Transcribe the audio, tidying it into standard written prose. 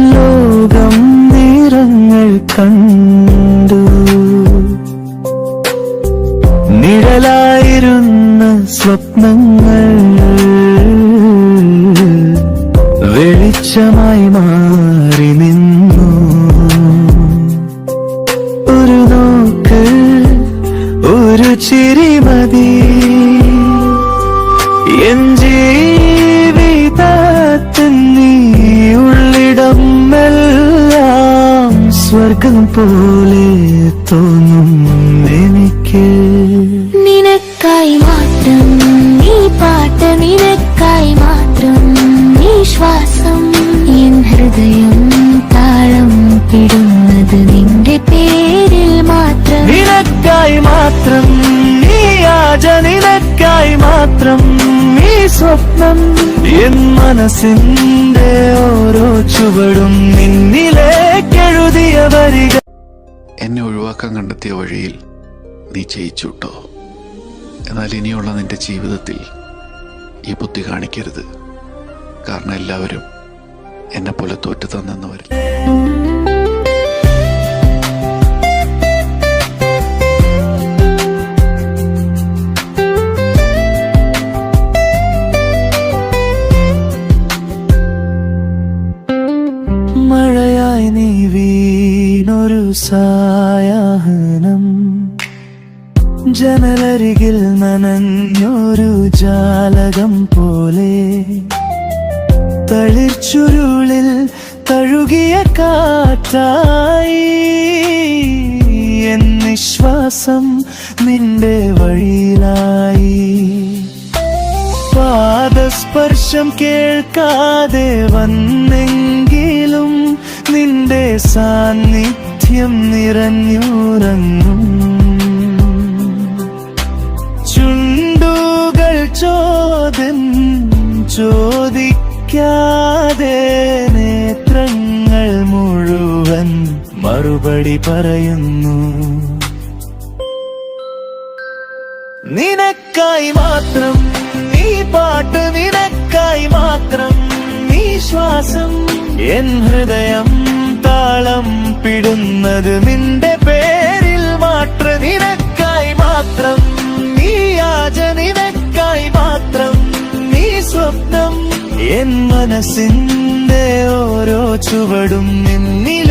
ലോകം നിറങ്ങൾ കണ്ടു നിഴലായിരുന്ന സ്വപ്നങ്ങൾ വെളിച്ചമായി മാറി നിന്നു. ഒരു നോക്ക് ഒരു ചിരിമതി എൻ ജീവിതത്തിൽ നീ ഉള്ളിടം എല്ലാം സ്വർഗം പോലെ തോന്നും എനിക്ക്. നിനക്കായി മാത്രം നീ പാട്ട്, നിനക്കായി മാത്രം നീ ശ്വാസം. എൻ ഹൃദയം താളം പിടുന്നത് നിന്റെ പേരിൽ മാത്രം. നിനക്കായി മാത്രം നീ ആജ, നിനക്കായി മാത്രം നീ സ്വപ്നം. എൻ മനസ്സിന്റെ ഓരോ ചുവടും നിന്നിലേക്കെഴുതിയ വരിക. എന്നെ ഒഴിവാക്കാൻ കണ്ടെത്തിയ വഴിയിൽ നീ ജയിച്ചുട്ടോ. എന്നാൽ ഇനിയുള്ള നിന്റെ ജീവിതത്തിൽ ഈ ബുദ്ധി കാണിക്കരുത്. കാരണം എല്ലാവരും എന്നെപ്പോലെ തോറ്റു തന്നവരില്ല. മഴയായി നീ വീണൊരു സായാഹ്നം, ജനലരികിൽ നനഞ്ഞൊരു ജാലകം പോലെ, തളിർച്ചുരുളിൽ തഴുകിയ കാറ്റായി എൻ നിശ്വാസം നിന്റെ വഴിയിലായി. പാദസ്പർശം കേൾക്കാതെ വന്നെങ്കിലും നിന്റെ സാന്നിധ്യം നിറഞ്ഞുറങ്ങും. ചുണ്ടുകൾ ചോദിക്കാതെ നേത്രങ്ങൾ മുഴുവൻ മറുപടി പറയുന്നു. നിനക്കായി മാത്രം നീ പാട്ട്, നിനക്കായി മാത്രം നീ ശ്വാസം. എൻ ഹൃദയം താളം പിടുന്നത് നിന്റെ പേരിൽ മാത്രം. നിനക്കായി മാത്രം നീ ആജ, നിനക്കായി മാത്രം നീ സ്വപ്നം. എൻ മനസ്സിന്റെ ഓരോ ചുവടും നിന്നിൽ